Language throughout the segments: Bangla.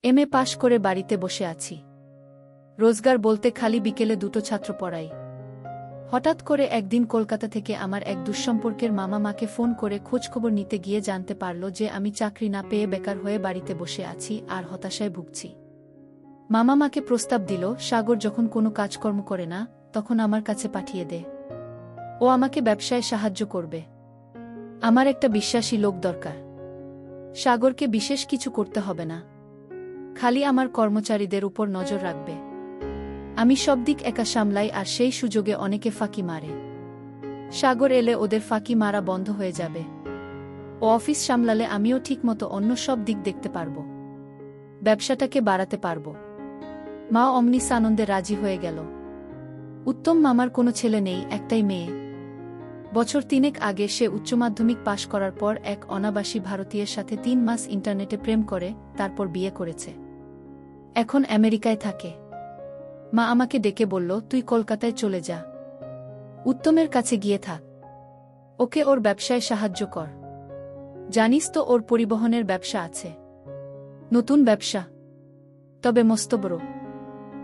এমএ পাশ করে বাড়িতে বসে আছি। রোজগার বলতে খালি বিকেলে দুটো ছাত্র পড়াই। হঠাৎ করে একদিন কলকাতা থেকে আমার এক দুঃসম্পর্কের মামা মাকে ফোন করে খোঁজখবর নিতে গিয়ে জানতে পারল যে আমি চাকরি না পেয়ে বেকার হয়ে বাড়িতে বসে আছি আর হতাশায় ভুগছি। মামা মাকে প্রস্তাব দিল, সাগর যখন কোনো কাজকর্ম করে না তখন আমার কাছে পাঠিয়ে দে, ও আমাকে ব্যবসায় সাহায্য করবে। আমার একটা বিশ্বাসী লোক দরকার। সাগরকে বিশেষ কিছু করতে হবে না, খালি আমার কর্মচারীদের উপর নজর রাখবে। আমি সব দিক একা সামলাই আর সেই সুযোগে অনেকে ফাঁকি মারে। সাগর এলে ওদের ফাঁকি মারা বন্ধ হয়ে যাবে। ও অফিস সামলালে আমিও ঠিকমতো অন্য সব দিক দেখতে পারব, ব্যবসাটাকে বাড়াতে পারব। মা অমনি সানন্দে রাজি হয়ে গেল। উত্তম মামার কোনো ছেলে নেই, একটাই মেয়ে। বছর 3 আগে সে উচ্চমাধ্যমিক পাশ করার পর এক অনাবাসী ভারতীয়ের সাথে 3 মাস ইন্টারনেটে প্রেম করে তারপর বিয়ে করেছে। এখন আমেরিকায় থাকে। মা আমাকে ডেকে বলল, তুই কলকাতায় চলে যা, উত্তমের কাছে গিয়ে থাক, ওকে ওর ব্যবসায় সাহায্য কর। জানিস তো ওর পরিবহনের ব্যবসা আছে, নতুন ব্যবসা, তবে মস্ত বড়,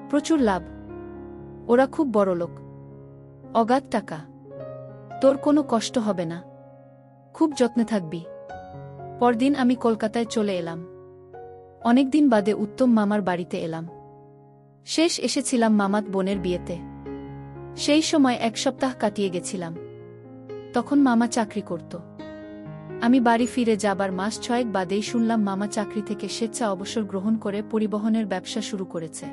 প্রচুর লাভ। ওরা খুব বড় লোক, অগাধ টাকা। তোর কোনো কষ্ট হবে না, খুব যত্নে থাকবি। পরদিন আমি কলকাতায় চলে এলাম। অনেকদিন বাদে উত্তম মামার বাড়িতে এলাম। শেষ এসেছিলাম মামাত বোনের বিয়েতে। সেই সময় 1 সপ্তাহ কাটিয়ে গেছিলাম। তখন মামা চাকরি করত। আমি বাড়ি ফিরে যাবার মাস 6 বাদেই শুনলাম মামা চাকরি থেকে স্বেচ্ছা অবসর গ্রহণ করে পরিবহনের ব্যবসা শুরু করেছে।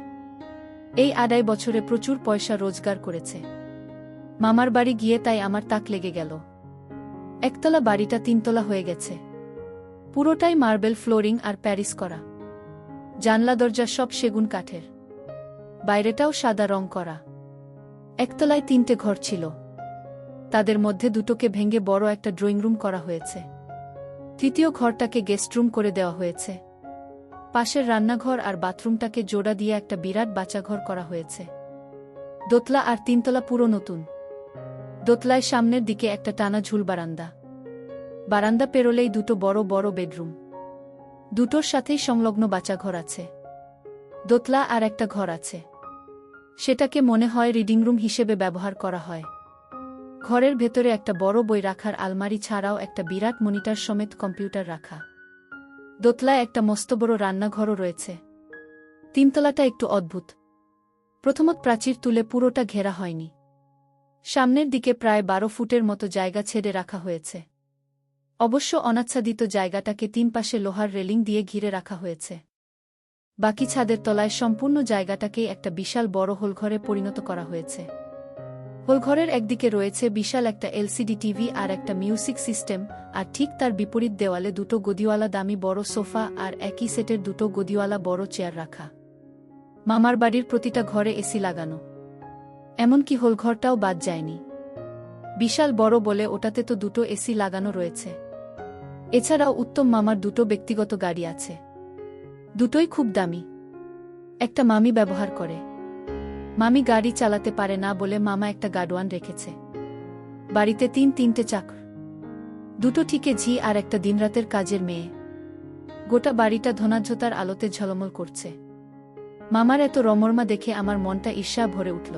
এই 2.5 বছরে প্রচুর পয়সা রোজগার করেছে। মামার বাড়ি গিয়ে তাই আমার তাক লেগে গেল। একতলা বাড়িটা 3 তলা হয়ে গেছে। পুরোটাই মার্বেল ফ্লোরিং আর প্যারিস করা। জানলা দরজা সব সেগুন কাঠের, বাইরেটাও সাদা রং করা। একতলায় 3টে ঘর ছিল, তাদের মধ্যে 2টোকে ভেঙে বড় একটা ড্রয়িং রুম করা হয়েছে। তৃতীয় ঘরটাকে গেস্ট রুম করে দেওয়া হয়েছে। পাশের রান্নাঘর আর বাথরুমটাকে জোড়া দিয়ে একটা বিরাট বাচাঘর করা হয়েছে। দোতলা আর 3 তলা পুরো নতুন। দোতলায় সামনের দিকে একটা টানা ঝুল বারান্দা। বারান্দা পেরোলেই 2টো বড় বড় বেডরুম। 2টোর সাথেই সংলগ্ন বাচাঘর আছে। দোতলা আর একটা ঘর আছে, সেটাকে মনে হয় রিডিং রুম হিসেবে ব্যবহার করা হয়। ঘরের ভেতরে একটা বড় বই রাখার আলমারি ছাড়াও একটা বিরাট মনিটর সমেত কম্পিউটার রাখা। দোতলায় একটা মস্ত বড় রান্নাঘরও রয়েছে। 3 তলাটা একটু অদ্ভুত। প্রথমত প্রাচীর তুলে পুরোটা ঘেরা হয়নি। সামনের দিকে প্রায় 12 ফুটের মতো জায়গা ছেড়ে রাখা হয়েছে। অবশ্য অনাচ্ছাদিত জায়গাটাকে 3 পাশে লোহার রেলিং দিয়ে ঘিরে রাখা হয়েছে। বাকি ছাদের তলায় সম্পূর্ণ জায়গাটাকেই একটা বিশাল বড় হোলঘরে পরিণত করা হয়েছে। হোলঘরের একদিকে রয়েছে বিশাল একটা এলসিডি টিভি আর একটা মিউজিক সিস্টেম, আর ঠিক তার বিপরীত দেওয়ালে 2টো গদিওয়ালা দামি বড় সোফা আর একই সেটের 2টো গদিওয়ালা বড় চেয়ার রাখা। মামার বাড়ির প্রতিটা ঘরে এসি লাগানো, এমনকি হোলঘরটাও বাদ যায়নি। বিশাল বড় বলে ওটাতে তো 2টো এসি লাগানো রয়েছে। এছাড়াও উত্তম মামার 2টো ব্যক্তিগত গাড়ি আছে, 2টোই খুব দামি। একটা মামি ব্যবহার করে। মামি গাড়ি চালাতে পারে না বলে মামা একটা গার্ডওয়ান রেখেছে। বাড়িতে 3টে চাকর, 2টো ঠিকে ঝি আর একটা দিনরাতের কাজের মেয়ে। গোটা বাড়িটা ধনাঢ্যতার আলোতে ঝলমল করছে। মামার এত রমরমা দেখে আমার মনটা ঈর্ষা ভরে উঠল।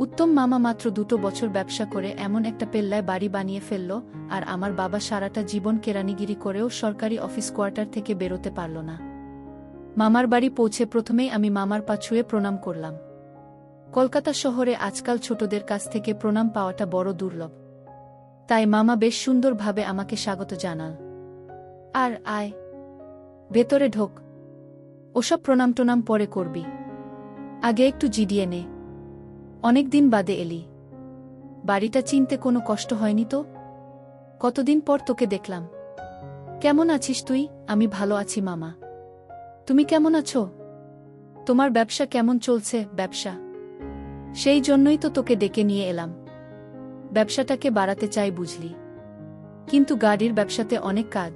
উত্তম মামা মাত্র 2 বছর ব্যবসা করে এমন একটা পেল্লায় বাড়ি বানিয়ে ফেলল, আর আমার বাবা সারাটা জীবন কেরানিগিরি করেও সরকারি অফিস কোয়ার্টার থেকে বেরোতে পারল না। মামার বাড়ি পৌঁছে প্রথমেই আমি মামার পা ছুঁয়ে প্রণাম করলাম। কলকাতা শহরে আজকাল ছোটদের কাছ থেকে প্রণাম পাওয়াটা বড় দুর্লভ। তাই মামা বেশ সুন্দরভাবে আমাকে স্বাগত জানাল। আর আয়, ভেতরে ঢোক, ওসব প্রণাম টোনাম পরে করবি, আগে একটু জিডিয়ে নে। অনেকদিন বাদে এলি, বাড়িটা চিনতে কোনো কষ্ট হয়নি তো? কতদিন পর তোকে দেখলাম। কেমন আছিস তুই? আমি ভালো আছি মামা, তুমি কেমন আছো? তোমার ব্যবসা কেমন চলছে? ব্যবসা? সেই জন্যই তো তোকে ডেকে নিয়ে এলাম। ব্যবসাটাকে বাড়াতে চাই বুঝলি, কিন্তু গাড়ির ব্যবসাতে অনেক কাজ,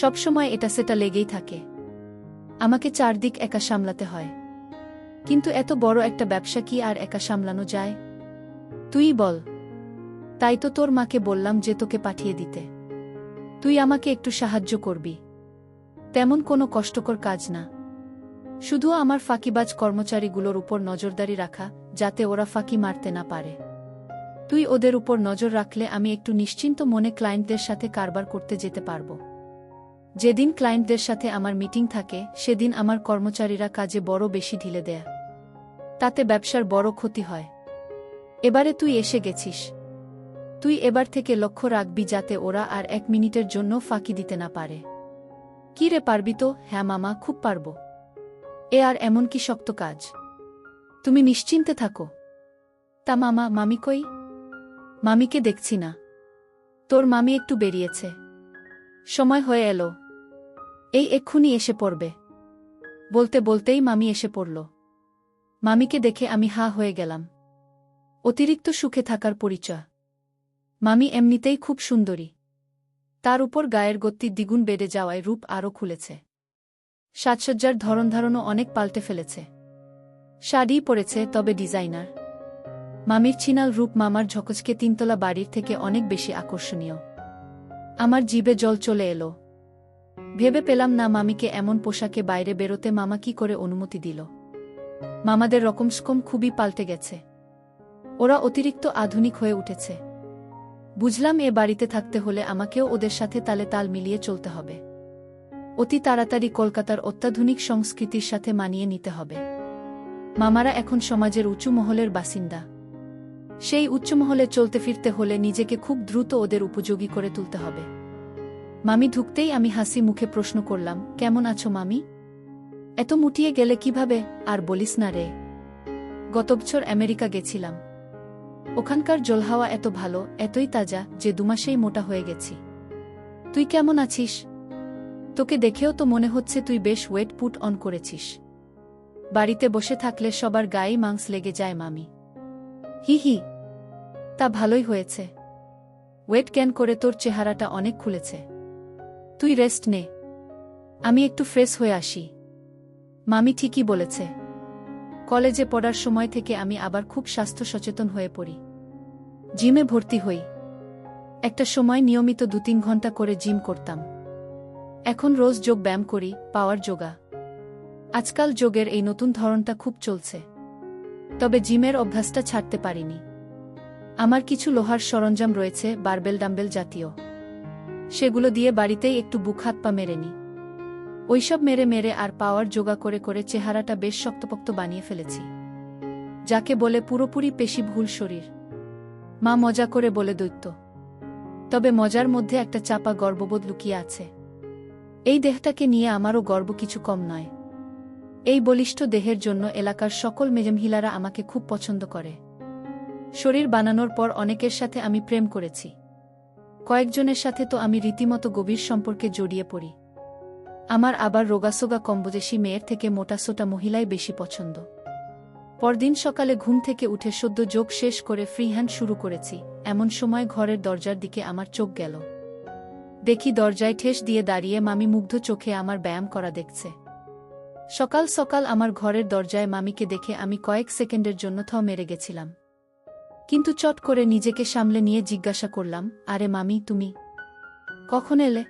সবসময় এটা সেটা লেগেই থাকে। আমাকে চারদিক একা সামলাতে হয়। কিন্তু এত বড় একটা ব্যবসা কি আর একা সামলানো যায়? তুই বল। তাই তো তোর মাকে বললাম যে তোকে পাঠিয়ে দিতে। তুই আমাকে একটু সাহায্য করবি। তেমন কোনো কষ্টকর কাজ না। শুধু আমার ফাঁকিবাজ কর্মচারীগুলোর উপর নজরদারি রাখা, যাতে ওরা ফাঁকি মারতে না পারে। তুই ওদের উপর নজর রাখলে আমি একটু নিশ্চিন্ত মনে ক্লায়েন্টদের সাথে কারবার করতে যেতে পারব। যেদিন ক্লায়েন্টদের সাথে আমার মিটিং থাকে সেদিন আমার কর্মচারীরা কাজে বড় বেশি ঢিলে দেয়। তাতে ব্যবসার বড় ক্ষতি হয়। এবারে তুই এসে গেছিস। তুই এবার থেকে লক্ষ্য রাখবি যাতে ওরা আর 1 মিনিটের জন্য ফাঁকি দিতে না পারে। কি রে, পারবি তো? হ্যাঁ মামা, খুব পারব। এ আর এমন কি শক্ত কাজ? তুমি নিশ্চিন্তে থাকো। তা মামা, মামি কই? মামিকে দেখছি না। তোর মামি একটু বেরিয়েছে। সময় হয়ে এলো। এই এক্ষুনি এসে পড়বে। বলতে বলতেই মামি এসে পড়ল। মামিকে দেখে আমি হা হয়ে গেলাম। অতিরিক্ত সুখে থাকার পরিচয়। মামি এমনিতেই খুব সুন্দরী। তার উপর গায়ের গতি দ্বিগুণ বেড়ে যাওয়ায় রূপ আরও খুলেছে। সাজসজ্জার ধরনধারণও অনেক পাল্টে ফেলেছে। শাড়ি পরেছে, তবে ডিজাইনার। মামির ছিনাল রূপ মামার ঝকঝকে 3তলা বাড়ির থেকে অনেক বেশি আকর্ষণীয়। আমার জিভে জল চলে এলো। ভেবে পেলাম না মামিকে এমন পোশাকে বাইরে বেরোতে মামা কি করে অনুমতি দিল। মামাদের রকমস্কম খুবই পাল্টে গেছে। ওরা অতিরিক্ত আধুনিক হয়ে উঠেছে। বুঝলাম এ বাড়িতে থাকতে হলে আমাকেও ওদের সাথে তালে তাল মিলিয়ে চলতে হবে। অতি তাড়াতাড়ি কলকাতার অত্যাধুনিক সংস্কৃতির সাথে মানিয়ে নিতে হবে। মামারা এখন সমাজের উঁচু মহলের বাসিন্দা। সেই উচ্চমহলে চলতে ফিরতে হলে নিজেকে খুব দ্রুত ওদের উপযোগী করে তুলতে হবে। মামি ঢুকতেই আমি হাসি মুখে প্রশ্ন করলাম, কেমন আছো মামি? এত মুটিয়ে গেলে কিভাবে? আর বলিস না রে, গত বছর আমেরিকা গেছিলাম। ওখানকার জলহাওয়া এত ভালো, এতই তাজা যে 2 মাসেই মোটা হয়ে গেছি। তুই কেমন আছিস? তোকে দেখেও তো মনে হচ্ছে তুই বেশ ওয়েট পুট অন করেছিস। বাড়িতে বসে থাকলে সবার গায়ে মাংস লেগে যায় মামি। হি হি, তা ভালোই হয়েছে। ওয়েট গেইন করে তোর চেহারাটা অনেক খুলেছে। তুই রেস্ট নে, আমি একটু ফ্রেশ হয়ে আসি। মামি ঠিকই বলেছে। কলেজে পড়ার সময় থেকে আমি আবার খুব স্বাস্থ্য সচেতন হয়ে পড়ি। জিমে ভর্তি হই। একটা সময় নিয়মিত 2-3 ঘন্টা করে জিম করতাম। এখন রোজ যোগ ব্যায়াম করি, পাওয়ার যোগা। আজকাল যোগের এই নতুন ধরনটা খুব চলছে। তবে জিমের অভ্যাসটা ছাড়তে পারিনি। আমার কিছু লোহার সরঞ্জাম রয়েছে, বারবেল ডাম্বেল জাতীয়। সেগুলো দিয়ে বাড়িতেই একটু বুক হাত পা মেরে নি। ওইসব মেরে মেরে আর পাওয়ার যোগা করে করে চেহারাটা বেশ শক্তপোক্ত বানিয়ে ফেলেছি। যাকে বলে পুরোপুরি পেশিবহুল শরীর। মা মজা করে বলে দৈত্য। তবে মজার মধ্যে একটা চাপা গর্ববোধ লুকিয়ে আছে। এই দেহটাকে নিয়ে আমারও গর্ব কিছু কম নয়। এই বলিষ্ঠ দেহের জন্য এলাকার সকল মেজমহিলারা আমাকে খুব পছন্দ করে। শরীর বানানোর পর অনেকের সাথে আমি প্রেম করেছি। কয়েকজনের সাথে তো আমি রীতিমতো গভীর সম্পর্কে জড়িয়ে পড়ি। আমার আবার রোগাসোগা কমবয়সী মেয়ের থেকে মোটাসোটা মহিলাই বেশি পছন্দ। পরদিন সকালে ঘুম থেকে উঠে সদ্য যোগ শেষ করে ফ্রি হ্যান্ড শুরু করেছি, এমন সময় ঘরের দরজার দিকে আমার চোখ গেল। দেখি দরজায় ঠেস দিয়ে দাঁড়িয়ে মামি মুগ্ধ চোখে আমার ব্যায়াম করা দেখছে। সকাল সকাল আমার ঘরের দরজায় মামিকে দেখে আমি কয়েক সেকেন্ডের জন্য মেরে গেছিলাম। কিন্তু চট করে নিজেকে সামলে নিয়ে জিজ্ঞাসা করলাম, আরে মামি, তুমি কখন এলে?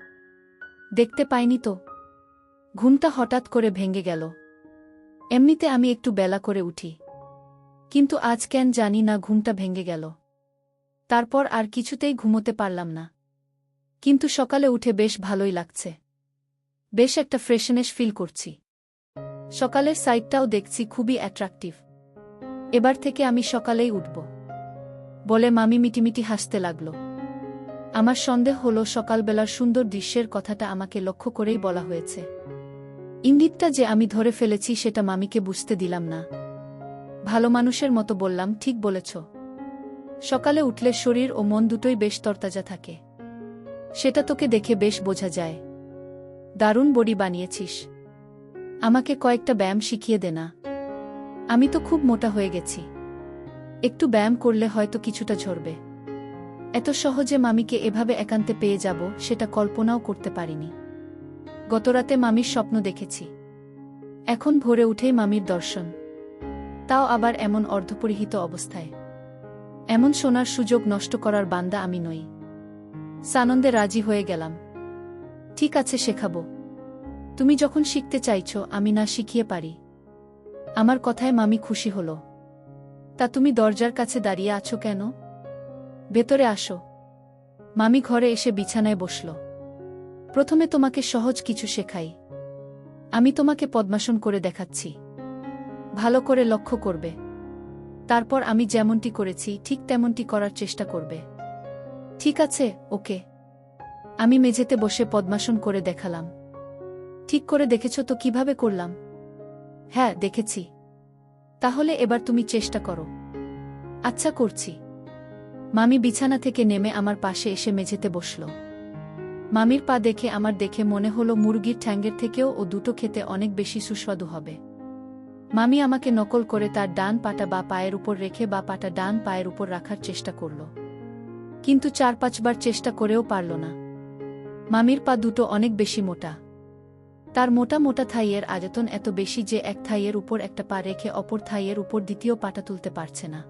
দেখতে পাইনি তো। ঘুমটা হঠাৎ করে ভেঙে গেল। এমনিতে আমি একটু বেলা করে উঠি, কিন্তু আজ কেন জানি না ঘুমটা ভেঙে গেল। তারপর আর কিছুতেই ঘুমোতে পারলাম না। কিন্তু সকালে উঠে বেশ ভালোই লাগছে। বেশ একটা ফ্রেশনেস ফিল করছি। সকালের সাইডটাও দেখছি খুবই অ্যাট্রাকটিভ। এবার থেকে আমি সকালেই উঠব, বলে মামি মিটিমিটি হাসতে লাগল। আমার সন্দেহ হলো সকালবেলার সুন্দর দৃশ্যের কথাটা আমাকে লক্ষ্য করেই বলা হয়েছে। ইঙ্গিতটা যে আমি ধরে ফেলেছি সেটা মামিকে বুঝতে দিলাম না। ভালো মানুষের মতো বললাম, ঠিক বলেছ। সকালে উঠলে শরীর ও মন দুটোই বেশ তরতাজা থাকে। সেটা তোকে দেখে বেশ বোঝা যায়। দারুণ বডি বানিয়েছিস। আমাকে কয়েকটা ব্যায়াম শিখিয়ে দে না। আমি তো খুব মোটা হয়ে গেছি। একটু ব্যায়াম করলে হয়তো কিছুটা ঝরবে। এত সহজে মামিকে এভাবে একান্তে পেয়ে যাব সেটা কল্পনাও করতে পারিনি। গতরাতে মামির স্বপ্ন দেখেছি। এখন ভোরে উঠেই মামির দর্শন, তাও আবার এমন অর্ধপরিহিত অবস্থায়। এমন শোনার সুযোগ নষ্ট করার বান্দা আমি নই। সানন্দে রাজি হয়ে গেলাম। ঠিক আছে, শেখাবো। তুমি যখন শিখতে চাইছ আমি না শিখিয়ে পারি। আমার কথায় মামি খুশি হল। তা তুমি দরজার কাছে দাঁড়িয়ে আছো কেন? ভেতরে আসো। মামি ঘরে এসে বিছানায় বসল। প্রথমে তোমাকে সহজ কিছু শেখাই। আমি তোমাকে পদ্মাসন করে দেখাচ্ছি। ভালো করে লক্ষ্য করবে। তারপর আমি যেমনটি করেছি ঠিক তেমনটি করার চেষ্টা করবে। ঠিক আছে? ওকে। আমি মেঝেতে বসে পদ্মাসন করে দেখালাম। ঠিক করে দেখেছ তো কিভাবে করলাম? হ্যাঁ, দেখেছি। তাহলে এবার তুমি চেষ্টা করো। আচ্ছা, করছি। মামি বিছানা থেকে নেমে আমার পাশে এসে মেঝেতে বসল। মামির পা দেখে আমার দেখে মনে হলো মুরগির ঠ্যাঙ্গের থেকেও ও দুটো খেতে অনেক বেশি সুস্বাদু হবে। মামি আমাকে নকল করে তার ডান পাটা বা পায়ের উপর রেখে বা পাটা ডান পায়ের উপর রাখার চেষ্টা করল। কিন্তু 4-5 বার চেষ্টা করেও পারল না। মামির পা দুটো অনেক বেশি মোটা। তার মোটা মোটা থাইয়ের আয়তন এত বেশি যে এক থাইয়ের উপর একটা পা রেখে অপর থাইয়ের উপর দ্বিতীয় পাটা তুলতে পারছে না।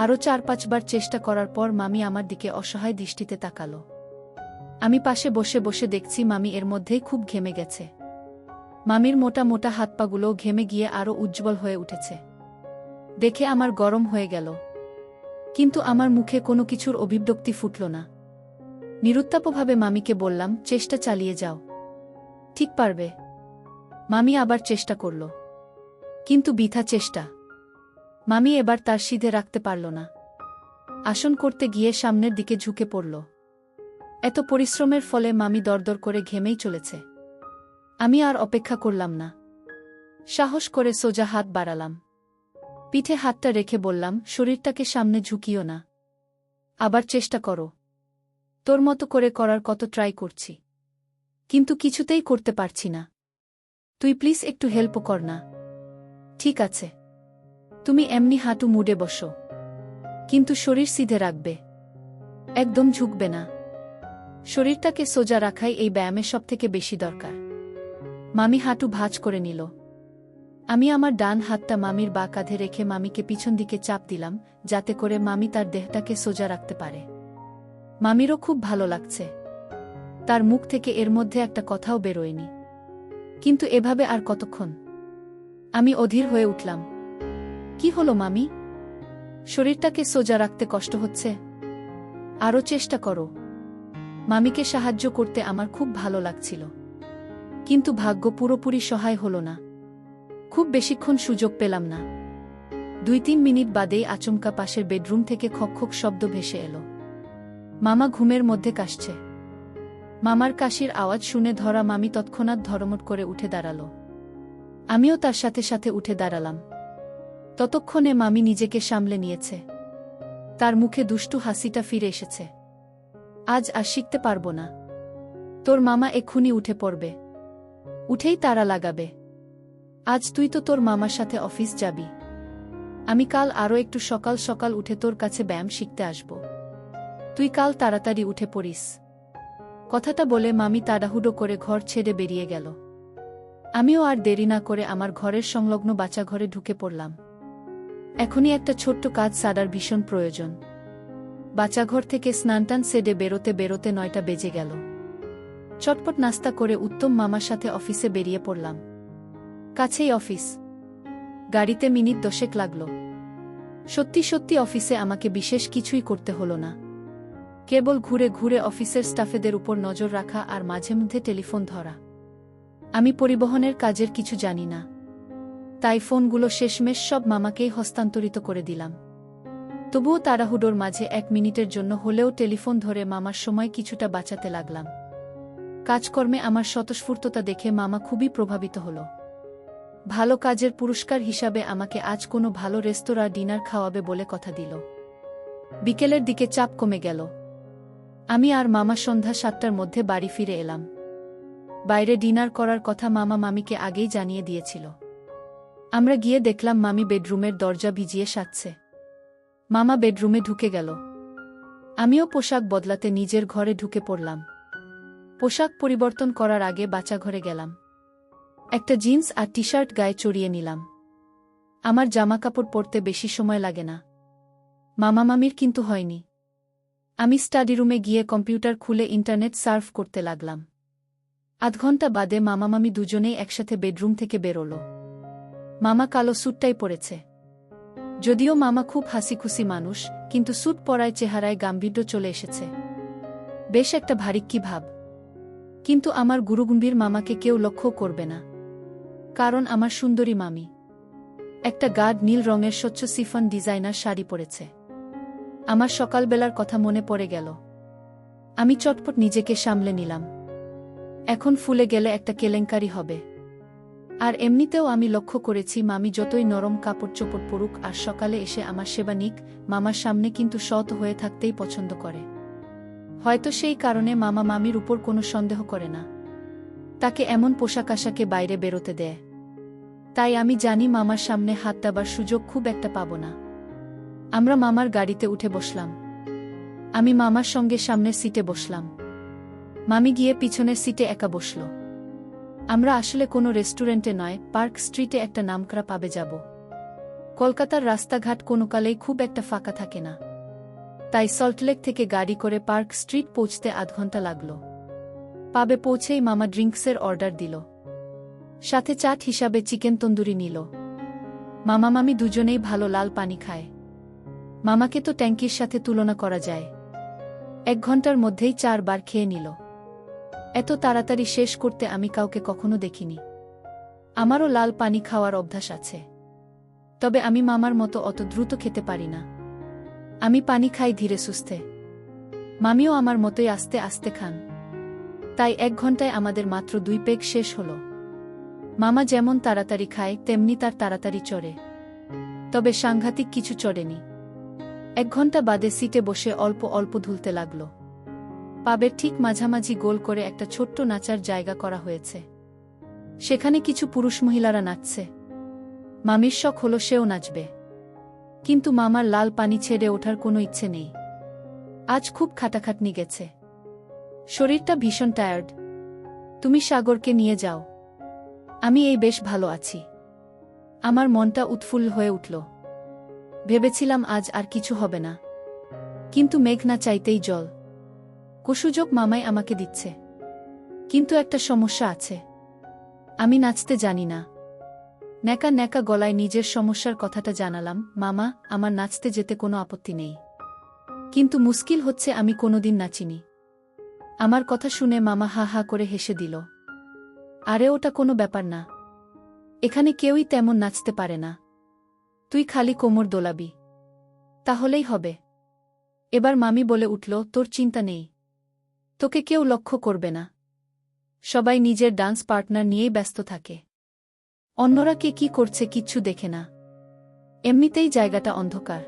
আরও 4-5 বার চেষ্টা করার পর মামি আমার দিকে অসহায় দৃষ্টিতে তাকাল। আমি পাশে বসে বসে দেখছি মামি এর মধ্যেই খুব ঘেমে গেছে। মামির মোটা মোটা হাত পাগুলো ঘেমে গিয়ে আরও উজ্জ্বল হয়ে উঠেছে। দেখে আমার গরম হয়ে গেল। কিন্তু আমার মুখে কোনো কিছুর অভিব্যক্তি ফুটল না। নিরুত্তাপভাবে মামিকে বললাম, চেষ্টা চালিয়ে যাও। ঠিক পারবে। মামি আবার চেষ্টা করল। কিন্তু বৃথা চেষ্টা। মামি এবার তার সিধে রাখতে পারল না। আসন করতে গিয়ে সামনের দিকে ঝুঁকে পড়ল। এত পরিশ্রমের ফলে মামি দরদর করে ঘেমেই চলেছে। আমি আর অপেক্ষা করলাম না। সাহস করে সোজা হাত বাড়ালাম। পিঠে হাতটা রেখে বললাম, শরীরটাকে সামনে ঝুঁকিও না। আবার চেষ্টা করো। তোর মতো করে করার কত ট্রাই করছি, কিন্তু কিছুতেই করতে পারছি না। তুই প্লিজ একটু হেল্প কর না। ঠিক আছে। তুমি এমনি হাঁটু মুড়ে বসো, কিন্তু শরীর সিধে রাখবে। একদম ঝুঁকবে না। শরীরটাকে সোজা রাখাই এই ব্যায়ামের সবথেকে বেশি দরকার। মামি হাঁটু ভাঁজ করে নিল। আমি আমার ডান হাতটা মামির বাঁ কাঁধে রেখে মামিকে পিছন দিকে চাপ দিলাম, যাতে করে মামি তার দেহটাকে সোজা রাখতে পারে। মামিরও খুব ভালো লাগছে। তার মুখ থেকে এর মধ্যে একটা কথাও বেরোয়নি। কিন্তু এভাবে আর কতক্ষণ? আমি অধীর হয়ে উঠলাম। কি হলো মামি? শরীরটাকে সোজা রাখতে কষ্ট হচ্ছে? আরও চেষ্টা করো। মামিকে সাহায্য করতে আমার খুব ভালো লাগছিল। কিন্তু ভাগ্য পুরোপুরি সহায় হল না। খুব বেশিক্ষণ সুযোগ পেলাম না। 2-3 মিনিট বাদেই আচমকা পাশের বেডরুম থেকে খকখক শব্দ ভেসে এলো। মামা ঘুমের মধ্যে কাশছে। মামার কাশির আওয়াজ শুনে ধরা মামি তৎক্ষণাৎ ধরমট করে উঠে দাঁড়াল। আমিও তার সাথে সাথে উঠে দাঁড়ালাম। ততক্ষণে মামি নিজেকে সামলে নিয়েছে। তার মুখে দুষ্টু হাসিটা ফিরে এসেছে। আজ আর শিখতে পারব না। তোর মামা এক্ষুনি উঠে পড়বে। উঠেই তাড়া লাগাবে। আজ তুই তো তোর মামার সাথে অফিস যাবি। আমি কাল আরও একটু সকাল সকাল উঠে তোর কাছে ব্যায়াম শিখতে আসব। তুই কাল তাড়াতাড়ি উঠে পড়িস। কথাটা বলে মামি তাড়াহুড়ো করে ঘর ছেড়ে বেরিয়ে গেল। আমিও আর দেরি না করে আমার ঘরের সংলগ্ন বাচ্চাঘরে ঢুকে পড়লাম। এখনই একটা ছোট্ট কাজ সারার ভীষণ প্রয়োজন। বাচ্চাঘর থেকে স্নানটান সেরে বেরোতে বেরোতে 9টা বেজে গেল। চটপট নাস্তা করে উত্তম মামার সাথে অফিসে বেরিয়ে পড়লাম। কাছেই অফিস। গাড়িতে মিনিট 10 লাগল। সত্যি সত্যি অফিসে আমাকে বিশেষ কিছুই করতে হলো না। কেবল ঘুরে ঘুরে অফিসের স্টাফেদের উপর নজর রাখা আর মাঝে মধ্যে টেলিফোন ধরা। আমি পরিবহনের কাজের কিছু জানি না, তাই ফোনগুলো শেষমেশ সব মামাকেই হস্তান্তরিত করে দিলাম। তবুও তাড়াহুড়োর মাঝে 1 মিনিটের জন্য হলেও টেলিফোন ধরে মামার সময় কিছুটা বাঁচাতে লাগলাম। কাজকর্মে আমার স্বতঃস্ফূর্ততা দেখে মামা খুবই প্রভাবিত হল। ভালো কাজের পুরস্কার হিসাবে আমাকে আজ কোনো ভালো রেস্তোরাঁ ডিনার খাওয়াবে বলে কথা দিল। বিকেলের দিকে চাপ কমে গেল। আমি আর মামা সন্ধ্যা 7টার মধ্যে বাড়ি ফিরে এলাম। বাইরে ডিনার করার কথা মামা মামিকে আগেই জানিয়ে দিয়েছিল। আমরা গিয়ে দেখলাম মামি বেডরুমের দরজা ভিজিয়ে সাজছে। মামা বেডরুমে ঢুকে গেল। আমিও পোশাক বদলাতে নিজের ঘরে ঢুকে পড়লাম। পোশাক পরিবর্তন করার আগে বাচ্চাঘরে গেলাম। একটা জিন্স আর টি-শার্ট গায়ে চড়িয়ে নিলাম। আমার জামাকাপড় পরতে বেশি সময় লাগে না। মামা মামির কিন্তু হয়নি। আমি স্টাডি রুমে গিয়ে কম্পিউটার খুলে ইন্টারনেট সার্ফ করতে লাগলাম। আধ ঘন্টা বাদে মামা মামি দুজনেই একসাথে বেডরুম থেকে বেরোল। মামা কালো স্যুটটাই পরেছে। যদিও মামা খুব হাসিখুশি মানুষ, কিন্তু স্যুট পরায় চেহারায় গাম্ভীর্য চলে এসেছে। বেশ একটা ভারিক্কি ভাব। কিন্তু আমার গুরুগম্ভীর মামাকে কেউ লক্ষ্য করবে না, কারণ আমার সুন্দরী মামি একটা গাঢ় নীল রঙের স্বচ্ছ সিফন ডিজাইনার শাড়ি পরেছে। আমার সকালবেলার কথা মনে পড়ে গেল। আমি চটপট নিজেকে সামলে নিলাম। এখন ফুলে গেলে একটা কেলেঙ্কারি হবে। আর এমনিতেও আমি লক্ষ্য করেছি মামি যতই নরম কাপড় চোপড় পরুক আর সকালে এসে আমার সেবা নিক, মামার সামনে কিন্তু সৎ হয়ে থাকতেই পছন্দ করে। হয়তো সেই কারণে মামা মামির উপর কোনো সন্দেহ করে না, তাকে এমন পোশাক আশাকে বাইরে বেরোতে দেয়। তাই আমি জানি মামার সামনে হাত দেবার সুযোগ খুব একটা পাব না। আমরা মামার গাড়িতে উঠে বসলাম। আমি মামার সঙ্গে সামনের সিটে বসলাম। মামি গিয়ে পিছনের সিটে একা বসল। আমরা আসলে কোনো রেস্টুরেন্টে নয়, পার্ক স্ট্রিটে একটা নামকরা পাবে যাব। কলকাতার রাস্তাঘাট কোনোকালেই খুব একটা ফাঁকা থাকে না, তাই সল্টলেক থেকে গাড়ি করে পার্ক স্ট্রিট পৌঁছতে আধ ঘন্টা লাগল। পাবে পৌঁছেই মামা ড্রিঙ্কসের অর্ডার দিল, সাথে চাট হিসাবে চিকেন তন্দুরি নিল। মামা মামি দুজনেই ভালো লাল পানি খায়। মামাকে তো ট্যাঙ্কির সাথে তুলনা করা যায়। 1 ঘন্টার মধ্যেই 4 বার খেয়ে নিল। এত তাড়াতাড়ি শেষ করতে আমি কাউকে কখনো দেখিনি। আমারও লাল পানি খাওয়ার অভ্যাস আছে, তবে আমি মামার মতো অত দ্রুত খেতে পারি না। আমি পানি খাই ধীরে সুস্থে। মামিও আমার মতোই আস্তে আস্তে খান। তাই 1 ঘন্টায় আমাদের মাত্র 2 পেগ শেষ হল। মামা যেমন তাড়াতাড়ি খায় তেমনি তার তাড়াতাড়ি চড়ে, তবে সাংঘাতিক কিছু চড়েনি। 1 ঘন্টা বাদে সিটে বসে অল্প অল্প ধুলতে লাগল। পাবের ঠিক মাঝামাঝি গোল করে একটা ছোট্ট নাচার জায়গা করা হয়েছে। সেখানে কিছু পুরুষ মহিলারা নাচছে। মামির শখ হলো সেও নাচবে, কিন্তু মামার লাল পানি ছেড়ে ওঠার কোনো ইচ্ছে নেই। আজ খুব খাটাখাটনি গেছে, শরীরটা ভীষণ টায়ার্ড। তুমি সাগরকে নিয়ে যাও, আমি এই বেশ ভালো আছি। আমার মনটা উৎফুল্ল হয়ে উঠল। ভেবেছিলাম আজ আর কিছু হবে না, কিন্তু মেঘ না চাইতেই জল। কুসুযোগ মামাই আমাকে দিচ্ছে, কিন্তু একটা সমস্যা আছে। আমি নাচতে জানি না। ন্যাকা ন্যাকা গলায় নিজের সমস্যার কথাটা জানালাম। মামা, আমার নাচতে যেতে কোনো আপত্তি নেই, কিন্তু মুশকিল হচ্ছে আমি কোনোদিন নাচিনি। আমার কথা শুনে মামা হা হা করে হেসে দিল। আরে ওটা কোনো ব্যাপার না, এখানে কেউই তেমন নাচতে পারে না। তুই খালি কোমর দোলাবি, তাহলেই হবে। এবার মামি বলে উঠল, তোর চিন্তা নেই, তোকে কেউ লক্ষ্য করবে না। সবাই নিজের ডান্স পার্টনার নিয়েই ব্যস্ত থাকে। অন্যরা কে কি করছে কিচ্ছু দেখে না। এমনিতেই জায়গাটা অন্ধকার,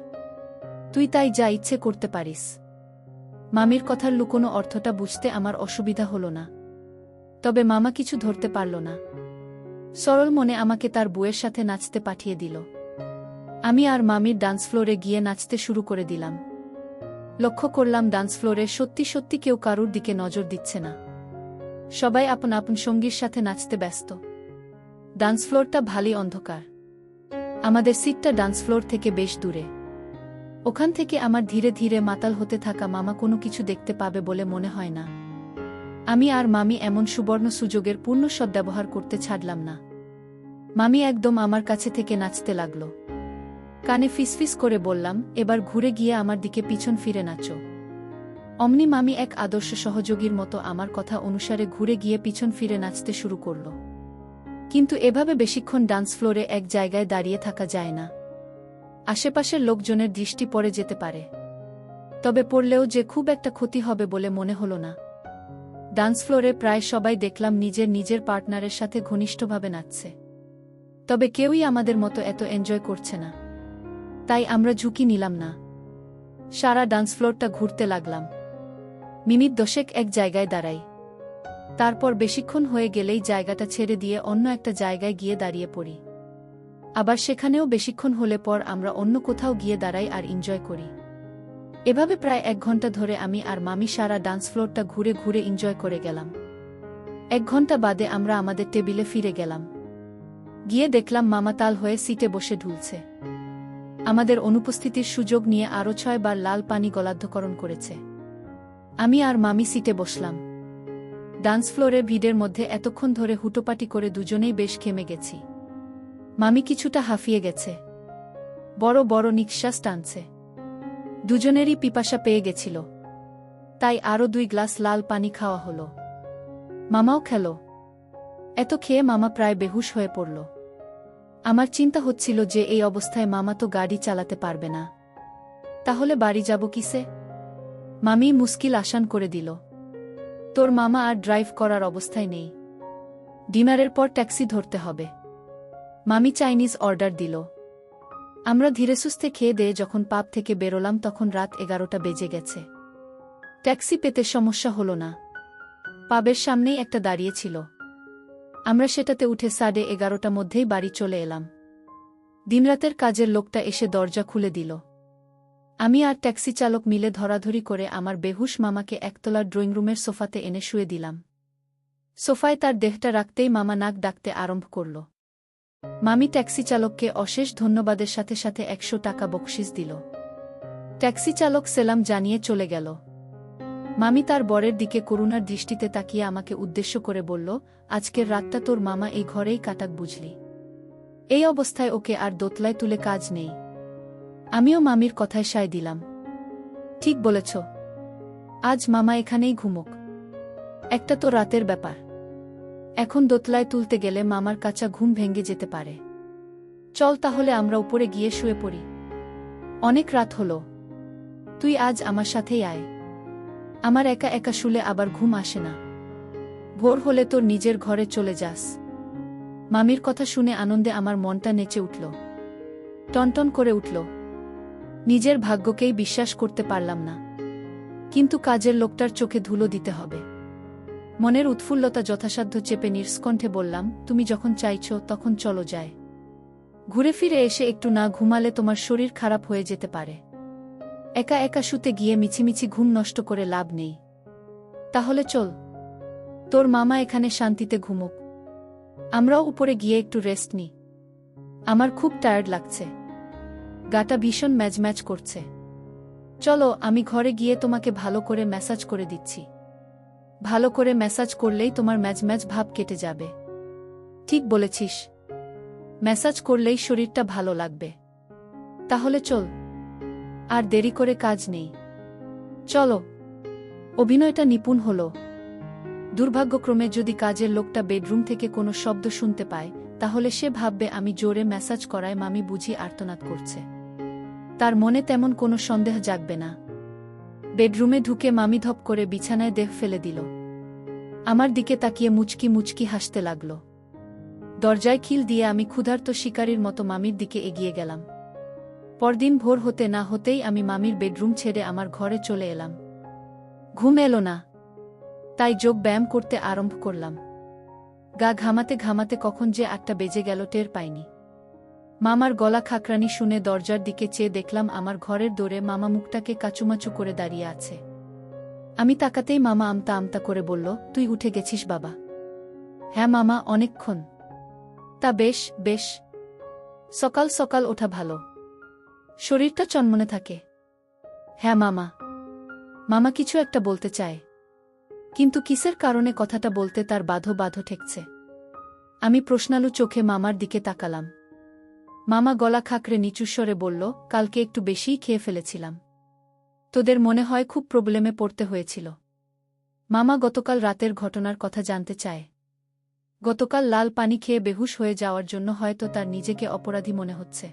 তুই তাই যা ইচ্ছে করতে পারিস। মামির কথার লুকোনো অর্থটা বুঝতে আমার অসুবিধা হলো না, তবে মামা কিছু ধরতে পারল না। সরল মনে আমাকে তার বউয়ের সাথে নাচতে পাঠিয়ে দিল। আমি আর মামির ডান্স ফ্লোরে গিয়ে নাচতে শুরু করে দিলাম। লক্ষ্য করলাম ডান্স ফ্লোরে সত্যি সত্যি কেউ কারুর দিকে নজর দিচ্ছে না। সবাই আপন আপন সঙ্গীর সাথে নাচতে ব্যস্ত। ডান্স ফ্লোরটা ভালোই অন্ধকার। আমাদের সিটটা ডান্স ফ্লোর থেকে বেশ দূরে। ওখান থেকে আমার ধীরে ধীরে মাতাল হতে থাকা মামা কোনো কিছু দেখতে পাবে বলে মনে হয় না। আমি আর মামি এমন সুবর্ণ সুযোগের পূর্ণ সদ্ব্যবহার করতে ছাড়লাম না। মামি একদম আমার কাছে থেকে নাচতে লাগল। কানে ফিসফিস করে বললাম, এবার ঘুরে গিয়ে আমার দিকে পিছন ফিরে নাচো। অমনি মামি এক আদর্শ সহযোগীর মতো আমার কথা অনুসারে ঘুরে গিয়ে পিছন ফিরে নাচতে শুরু করল। কিন্তু এভাবে বেশিক্ষণ ডান্স ফ্লোরে এক জায়গায় দাঁড়িয়ে থাকা যায় না। আশেপাশের লোকজনের দৃষ্টি পড়ে যেতে পারে, তবে পড়লেও যে খুব একটা ক্ষতি হবে বলে মনে হলো না। ডান্স ফ্লোরে প্রায় সবাই দেখলাম নিজের নিজের পার্টনারের সাথে ঘনিষ্ঠভাবে নাচছে, তবে কেউই আমাদের মতো এত এনজয় করছে না। তাই আমরা ঝুঁকি নিলাম না। সারা ডান্স ফ্লোরটা ঘুরতে লাগলাম। মিনিট 10 এক জায়গায় দাঁড়াই। তারপর বেশিক্ষণ হয়ে গেলেই জায়গাটা ছেড়ে দিয়ে অন্য একটা জায়গায় গিয়ে দাঁড়িয়ে পড়ি। আবার সেখানেও বেশিক্ষণ হলে পর আমরা অন্য কোথাও গিয়ে দাঁড়াই আর এনজয় করি। এভাবে প্রায় 1 ঘন্টা ধরে আমি আর মামি সারা ডান্স ফ্লোরটা ঘুরে ঘুরে এনজয় করে গেলাম। 1 ঘন্টা বাদে আমরা আমাদের টেবিলে ফিরে গেলাম। গিয়ে দেখলাম মামা তাল হয়ে সিটে বসে ঢুলছে। আমাদের অনুপস্থিতির সুযোগ নিয়ে আরও 6 বার লাল পানি গলাধ্যকরণ করেছে। আমি আর মামি সিটে বসলাম। ডান্স ফ্লোরে ভিড়ের মধ্যে এতক্ষণ ধরে হুটোপাটি করে দুজনেই বেশ ঘেমে গেছি। মামি কিছুটা হাঁফিয়ে গেছে, বড় বড় নিঃশ্বাস টানছে। দুজনেরই পিপাসা পেয়ে গেছিল, তাই আরও 2 গ্লাস লাল পানি খাওয়া হলো। মামাও খেল। এত খেয়ে মামা প্রায় বেহুশ হয়ে পড়ল। আমার চিন্তা হচ্ছিল যে এই অবস্থায় মামা তো গাড়ি চালাতে পারবে না, তাহলে বাড়ি যাব কিসে? মামি মুশকিল আসান করে দিল, তোর মামা আর ড্রাইভ করার অবস্থায় নেই, ডিনারের পর ট্যাক্সি ধরতে হবে। মামি চাইনিজ অর্ডার দিল। আমরা ধীরেসুস্থে খেয়ে দিয়ে যখন পাব থেকে বেরোলাম তখন রাত 11টা বেজে গেছে। ট্যাক্সি পেতে সমস্যা হলো না, পাবের সামনেই একটা দাঁড়িয়ে ছিল। আমরা সেটাতে উঠে 11:30টার মধ্যেই বাড়ি চলে এলাম। দিনরাতের কাজের লোকটা এসে দরজা খুলে দিল। আমি আর ট্যাক্সি চালক মিলে ধরাধরি করে আমার বেহুশ মামাকে একতলার ড্রয়িং রুমের সোফাতে এনে শুয়ে দিলাম। সোফায় তার দেহটা রাখতেই মামা নাক ডাকতে আরম্ভ করল। মামি ট্যাক্সি চালককে অশেষ ধন্যবাদের সাথে সাথে 100 টাকা বকশিস দিল। ট্যাক্সি চালক সেলাম জানিয়ে চলে গেল। মামি তার বরের দিকে করুণার দৃষ্টিতে তাকিয়ে আমাকে উদ্দেশ্য করে বলল, আজকের রাতটা তোর মামা এই ঘরেই কাটাক বুঝলি। এই অবস্থায় ওকে আর দোতলায় তুলে কাজ নেই। আমিও মামির কথায় সায় দিলাম। ঠিক বলেছ, আজ মামা এখানেই ঘুমুক, একটা তো রাতের ব্যাপার। এখন দোতলায় তুলতে গেলে মামার কাঁচা ঘুম ভেঙে যেতে পারে। চল তাহলে আমরা উপরে গিয়ে শুয়ে পড়ি, অনেক রাত হলো। তুই আজ আমার সাথেই আয়, আমার একা একা শুলে আবার ঘুম আসে না। ভোর হলে তোর নিজের ঘরে চলে যাস। মামির কথা শুনে আনন্দে আমার মনটা নেচে উঠল, টনটন করে উঠল। নিজের ভাগ্যকেই বিশ্বাস করতে পারলাম না, কিন্তু কাজের লোকটার চোখে ধুলো দিতে হবে। মনের উৎফুল্লতা যথাসাধ্য চেপে নির্স্কণ্ঠে বললাম, তুমি যখন চাইছ তখন চলো যায়। ঘুরে ফিরে এসে একটু না ঘুমালে তোমার শরীর খারাপ হয়ে যেতে পারে। একা একা শুতে গিয়ে মিছিমিছি ঘুম নষ্ট করে লাভ নেই। তাহলে চল, তোর মামা এখানে শান্তিতে ঘুমুক, আমরাও উপরে গিয়ে একটু রেস্ট নিই। আমার খুব টায়ার্ড লাগছে, গাটা ভীষণ ম্যাজম্যাজ করছে। চলো, আমি ঘরে গিয়ে তোমাকে ভালো করে ম্যাসাজ করে দিচ্ছি। ভালো করে ম্যাসাজ করলেই তোমার ম্যাজম্যাজ ভাব কেটে যাবে। ঠিক বলেছিস, ম্যাসাজ করলেই শরীরটা ভালো লাগবে। তাহলে চল, আর দেরি করে কাজ নেই, চলো। অভিনয়টা নিপুণ হলো। দুর্ভাগ্যক্রমে যদি কাজের লোকটা বেডরুম থেকে কোনো শব্দ শুনতে পায়, তাহলে সে ভাববে আমি জোরে ম্যাসাজ করায় মামি বুঝি আর্তনাদ করছে। তার মনে তেমন কোনো সন্দেহ জাগবে না। বেডরুমে ঢুকে মামি ধপ করে বিছানায় দেহ ফেলে দিল। আমার দিকে তাকিয়ে মুচকি মুচকি হাসতে লাগল। দরজায় খিল দিয়ে আমি ক্ষুধার্ত শিকারীর মতো মামির দিকে এগিয়ে গেলাম। পরদিন ভোর হতে না হতেই আমি মামির বেডরুম ছেড়ে আমার ঘরে চলে এলাম। ঘুম এলো না, তাই যোগ ব্যায়াম করতে আরম্ভ করলাম। গা ঘামাতে ঘামাতে কখন যে 8টা বেজে গেল টের পাইনি। মামার গলা খাকরানি শুনে দরজার দিকে চেয়ে দেখলাম আমার ঘরের দোরে মামা মুখটাকে কাচুমাচু করে দাঁড়িয়ে আছে। আমি তাকাতেই মামা আমতা আমতা করে বলল, তুই উঠে গেছিস বাবা? হ্যাঁ মামা, অনেকক্ষণ। তা বেশ বেশ, সকাল সকাল ওঠা ভালো, শরীরটা চনমনে থাকে। হ্যাঁ মামা। মামা কিছু একটা বলতে চায়, কিন্তু কিসের কারণে কথাটা বলতে তার বাধো বাধো ঠেকছে। আমি প্রশ্নালু চোখে মামার দিকে তাকালাম। মামা গলা খাকরে নিচু স্বরে বলল, কালকে একটু বেশিই খেয়ে ফেলেছিলাম। তোদের মনে হয় খুব প্রবলেমে পড়তে হয়েছিল। মামা গতকাল রাতের ঘটনার কথা জানতে চায়। গতকাল লাল পানি খেয়ে বেহুশ হয়ে যাওয়ার জন্য হয়তো তার নিজেকে অপরাধী মনে হচ্ছে।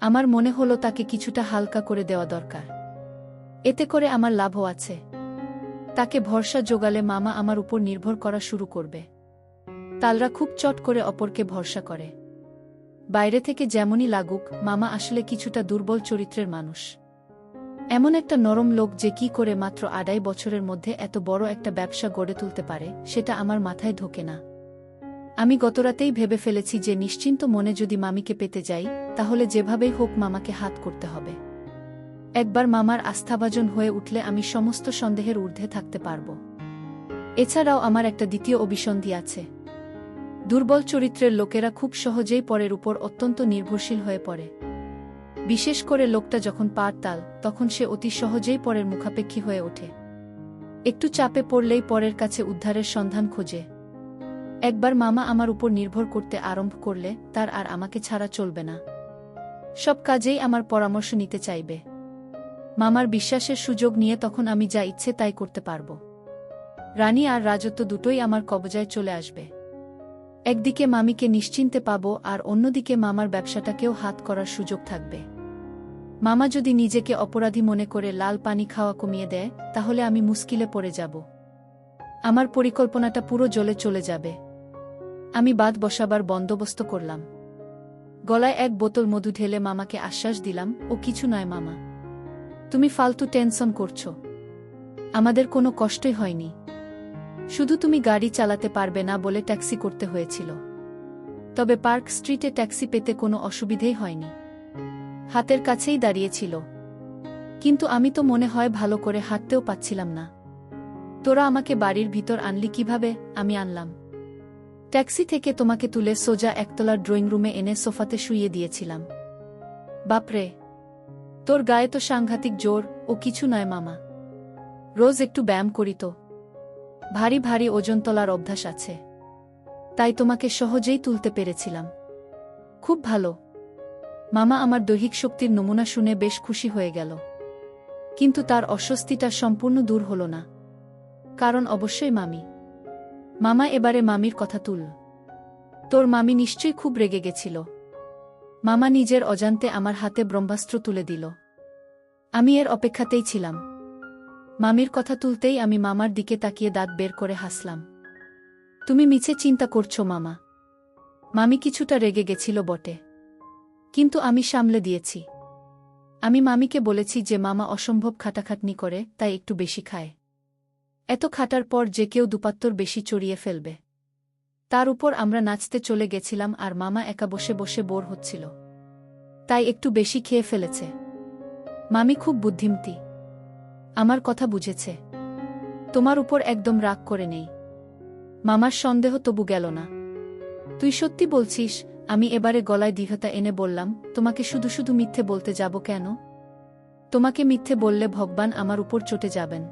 আমার মনে হলো তাকে কিছুটা হালকা করে দেওয়া দরকার, এতে করে আমার লাভও আছে। তাকে ভরসা জোগালে মামা আমার উপর নির্ভর করা শুরু করবে। তালরা খুব চট করে অপরকে ভরসা করে। বাইরে থেকে যেমনই লাগুক, মামা আসলে কিছুটা দুর্বল চরিত্রের মানুষ। এমন একটা নরম লোক যে কি করে মাত্র 2.5 বছরের মধ্যে এত বড় একটা ব্যবসা গড়ে তুলতে পারে, সেটা আমার মাথায় ঢোকে না। আমি গতরাতেই ভেবে ফেলেছি যে নিশ্চিন্ত মনে যদি মামিকে পেতে যাই, তাহলে যেভাবেই হোক মামাকে হাত করতে হবে। একবার মামার আস্থাভাজন হয়ে উঠলে আমি সমস্ত সন্দেহের ঊর্ধ্বে থাকতে পারব। এছাড়াও আমার একটা দ্বিতীয় অভিসন্ধি আছে। দুর্বল চরিত্রের লোকেরা খুব সহজেই পরের উপর অত্যন্ত নির্ভরশীল হয়ে পড়ে। বিশেষ করে লোকটা যখন পার তাল, তখন সে অতি সহজেই পরের মুখাপেক্ষী হয়ে ওঠে। একটু চাপে পড়লেই পরের কাছে উদ্ধারের সন্ধান খোঁজে। একবার মামা আমার উপর নির্ভর করতে আরম্ভ করলে তার আর আমাকে ছাড়া চলবে না। সব কাজেই আমার পরামর্শ নিতে চাইবে। মামার বিশ্বাসের সুযোগ নিয়ে তখন আমি যা ইচ্ছে তাই করতে পারব। রানী আর রাজত্ব দুটোই আমার কবজায় চলে আসবে। একদিকে মামিকে নিশ্চিন্তে পাব আর অন্যদিকে মামার ব্যবসাটাকেও হাত করার সুযোগ থাকবে। মামা যদি নিজেকে অপরাধী মনে করে লাল পানি খাওয়া কমিয়ে দেয় তাহলে আমি মুশকিলে পড়ে যাব। আমার পরিকল্পনাটা পুরো জলে চলে যাবে। আমি বাঁধ বসাবার বন্দোবস্ত করলাম। গলায় এক বোতল মধু ঢেলে মামাকে আশ্বাস দিলাম, ও কিছু নয় মামা, তুমি ফালতু টেনশন করছো। আমাদের কোনো কষ্টই হয়নি, শুধু তুমি গাড়ি চালাতে পারবে না বলে ট্যাক্সি করতে হয়েছিল। তবে পার্ক স্ট্রিটে ট্যাক্সি পেতে কোনো অসুবিধেই হয়নি, হাতের কাছেই দাঁড়িয়েছিল। কিন্তু আমি তো মনে হয় ভালো করে হাঁটতেও পাচ্ছিলাম না। তোরা আমাকে বাড়ির ভিতর আনলি কিভাবে? আমি আনলাম। ট্যাক্সি থেকে তোমাকে তুলে সোজা একতলার ড্রয়িং রুমে এনে সোফাতে শুইয়ে দিয়েছিলাম। বাপরে, তোর গায়ে তো সাংঘাতিক জোর। ও কিছু নয় মামা, রোজ একটু ব্যায়াম করি তো, ভারী ভারী ওজন তোলার অভ্যাস আছে, তাই তোমাকে সহজেই তুলতে পেরেছিলাম। খুব ভালো। মামা আমার দৈহিক শক্তির নমুনা শুনে বেশ খুশি হয়ে গেল। কিন্তু তার অস্বস্তিটা সম্পূর্ণ দূর হল না, কারণ অবশ্যই মামি। মামা এবারে মামির কথা তুল। তোর মামি নিশ্চয়ই খুব রেগে গেছিল। মামা নিজের অজান্তে আমার হাতে ব্রহ্মাস্ত্র তুলে দিল। আমি এর অপেক্ষাতেই ছিলাম। মামির কথা তুলতেই আমি মামার দিকে তাকিয়ে দাঁত বের করে হাসলাম। তুমি মিছে চিন্তা করছো মামা। মামি কিছুটা রেগে গেছিল বটে, কিন্তু আমি সামলে দিয়েছি। আমি মামিকে বলেছি যে মামা অসম্ভব খাটাখাটনি করে, তাই একটু বেশি খায়। এত খাটার পর যে কেউ দুপাত্তর বেশি চড়িয়ে ফেলবে। তার উপর আমরা নাচতে চলে গেছিলাম আর মামা একা বসে বসে বোর হচ্ছিল, তাই একটু বেশি খেয়ে ফেলেছে। মামি খুব বুদ্ধিমতী, আমার কথা বুঝেছে। তোমার উপর একদম রাগ করে নেই। মামার সন্দেহ তবু গেল না। তুই সত্যি বলছিস? আমি এবারে গলায় দৃঢ়তা এনে বললাম, তোমাকে শুধু শুধু মিথ্যে বলতে যাব কেন? তোমাকে মিথ্যে বললে ভগবান আমার উপর চটে যাবেন।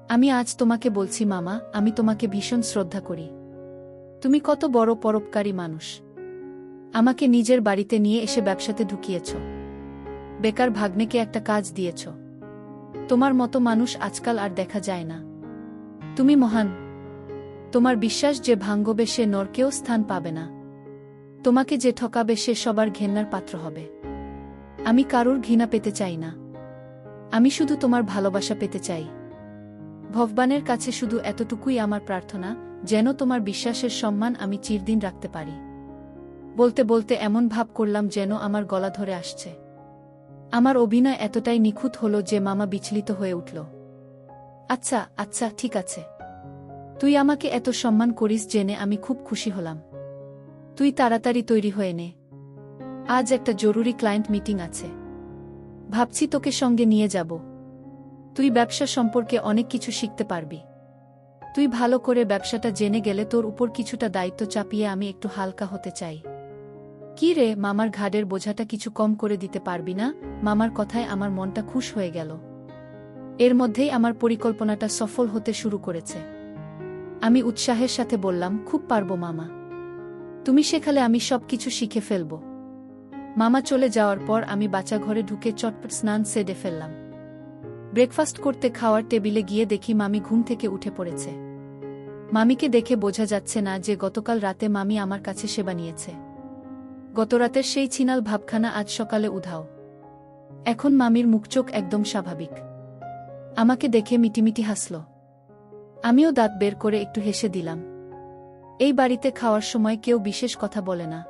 আমি আজ তোমাকে বলছি মামা, আমি তোমাকে ভীষণ শ্রদ্ধা করি। তুমি কত বড় পরোপকারী মানুষ। আমাকে নিজের বাড়িতে নিয়ে এসে ব্যবসাতে ঢুকিয়েছ, বেকার ভাগ্নেকে একটা কাজ দিয়েছ। তোমার মতো মানুষ আজকাল আর দেখা যায় না। তুমি মহান। তোমার বিশ্বাস যে ভাঙ্গবে সে নরকেও স্থান পাবে না। তোমাকে যে ঠকাবে সে সবার ঘেন্নার পাত্র হবে। আমি কারুর ঘৃণা পেতে চাই না, আমি শুধু তোমার ভালোবাসা পেতে চাই। ভগবানের কাছে শুধু এতটুকুই আমার প্রার্থনা, যেন তোমার বিশ্বাসের সম্মান আমি চিরদিন রাখতে পারি। বলতে বলতে এমন ভাব করলাম যেন আমার গলা ধরে আসছে। আমার অভিনয় এতটাই নিখুঁত হলো যে মামা বিচলিত হয়ে উঠল। আচ্ছা আচ্ছা, ঠিক আছে, তুই আমাকে এত সম্মান করিস জেনে আমি খুব খুশি হলাম। তুই তাড়াতাড়ি তৈরি হয়ে নে, আজ একটা জরুরি ক্লায়েন্ট মিটিং আছে। ভাবছি তোকে সঙ্গে নিয়ে যাব। তুই ব্যবসা সম্পর্কে অনেক কিছু শিখতে পারবি। তুই ভালো করে ব্যবসাটা জেনে গেলে তোর উপর কিছুটা দায়িত্ব চাপিয়ে আমি একটু হালকা হতে চাই। কি রে, মামার ঘাড়ের বোঝাটা কিছু কম করে দিতে পারবি না? মামার কথায় আমার মনটা খুশ হয়ে গেল। এর মধ্যেই আমার পরিকল্পনাটা সফল হতে শুরু করেছে। আমি উৎসাহের সাথে বললাম, খুব পারবো মামা, তুমি শেখালে আমি সবকিছু শিখে ফেলব। মামা চলে যাওয়ার পর আমি বাচ্চা ঘরে ঢুকে চটপট স্নান সেরে ফেললাম। ব্রেকফাস্ট করতে খাওয়ার টেবিলে গিয়ে দেখি মামি ঘুম থেকে উঠে পড়েছে। মামিকে দেখে বোঝা যাচ্ছে না যে গতকাল রাতে মামি আমার কাছে সেবা নিয়েছে। গতরাতের সেই ছিনাল ভাবখানা আজ সকালে উধাও। এখন মামির মুখচোখ একদম স্বাভাবিক। আমাকে দেখে মিটিমিটি হাসল। আমিও দাঁত বের করে একটু হেসে দিলাম। এই বাড়িতে খাওয়ার সময় কেউ বিশেষ কথা বলে না।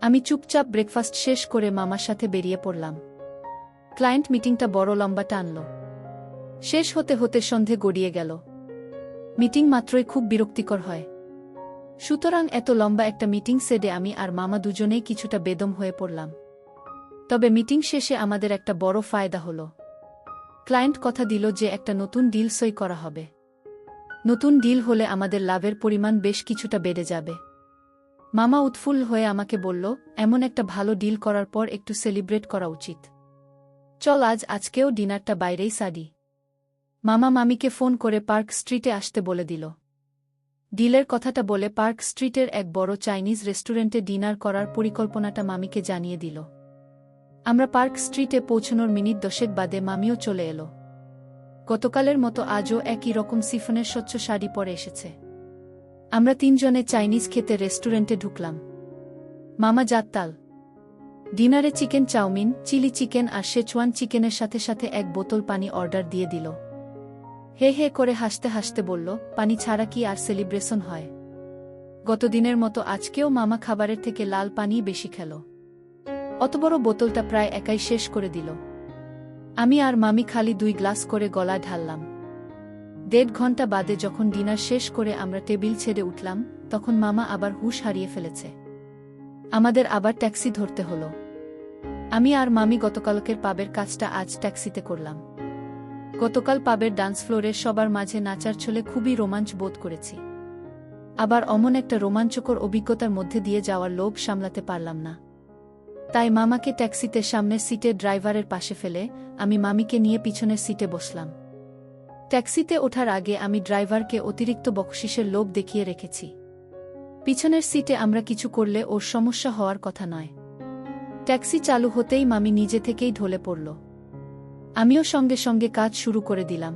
আমি চুপচাপ ব্রেকফাস্ট শেষ করে মামার সাথে বেরিয়ে পড়লাম। ক্লায়েন্ট মিটিংটা বড় লম্বা টানল। শেষ হতে হতে সন্ধে গড়িয়ে গেল। মিটিং মাত্রই খুব বিরক্তিকর হয়, সুতরাং এত লম্বা একটা মিটিং সেডে আমি আর মামা দুজনেই কিছুটা বেদম হয়ে পড়লাম। তবে মিটিং শেষে আমাদের একটা বড় ফায়দা হলো। ক্লায়েন্ট কথা দিল যে একটা নতুন ডিল সই করা হবে। নতুন ডিল হলে আমাদের লাভের পরিমাণ বেশ কিছুটা বেড়ে যাবে। মামা উৎফুল্ল হয়ে আমাকে বলল, এমন একটা ভালো ডিল করার পর একটু সেলিব্রেট করা উচিত। চল আজকেও ডিনারটা বাইরেই সারি। মামা মামিকে ফোন করে পার্ক স্ট্রিটে আসতে বলে দিল। ডিলের কথাটা বলে পার্ক স্ট্রিটের এক বড় চাইনিজ রেস্টুরেন্টে ডিনার করার পরিকল্পনাটা মামিকে জানিয়ে দিল। আমরা পার্ক স্ট্রিটে পৌঁছানোর মিনিট 10 বাদে মামিও চলে এলো। গতকালের মতো আজও একই রকম সিফনের স্বচ্ছ শাড়ি পরে এসেছে। আমরা তিনজনে চাইনিজ খেতে রেস্টুরেন্টে ঢুকলাম। মামা জাত্তাল। ডিনারে চিকেন চাউমিন, চিলি চিকেন আর শেচওয়ান চিকেনের সাথে সাথে এক বোতল পানি অর্ডার দিয়ে দিল। হে হে করে হাসতে হাসতে বলল, পানি ছাড়া কি আর সেলিব্রেশন হয়? গতদিনের মতো আজকেও মামা খাবারের থেকে লাল পানিই বেশি খেল। অত বড় বোতলটা প্রায় একাই শেষ করে দিল। আমি আর মামি খালি 2 গ্লাস করে গলায় ঢাললাম। 1.5 ঘন্টা বাদে যখন ডিনার শেষ করে আমরা টেবিল ছেড়ে উঠলাম, তখন মামা আবার হুঁশ হারিয়ে ফেলেছে। আমাদের আবার ট্যাক্সি ধরতে হলো। আমি আর মামি গতকালকের পাবের কাজটা আজ ট্যাক্সিতে করলাম। গতকাল পাবের ডান্স ফ্লোরে সবার মাঝে নাচার ছলে খুবই রোমাঞ্চ বোধ করেছি। আবার অমন একটা রোমাঞ্চকর অভিজ্ঞতার মধ্যে দিয়ে যাওয়ার লোভ সামলাতে পারলাম না। তাই মামাকে ট্যাক্সিতে সামনের সিটে ড্রাইভারের পাশে ফেলে আমি মামিকে নিয়ে পিছনের সিটে বসলাম। ট্যাক্সিতে ওঠার আগে আমি ড্রাইভারকে অতিরিক্ত বকশিসের লোভ দেখিয়ে রেখেছি। পিছনের সিটে আমরা কিছু করলে ওর সমস্যা হওয়ার কথা নয়। ট্যাক্সি চালু হতেই মামি নিজে থেকেই ঢলে পড়ল। আমিও সঙ্গে সঙ্গে কাজ শুরু করে দিলাম।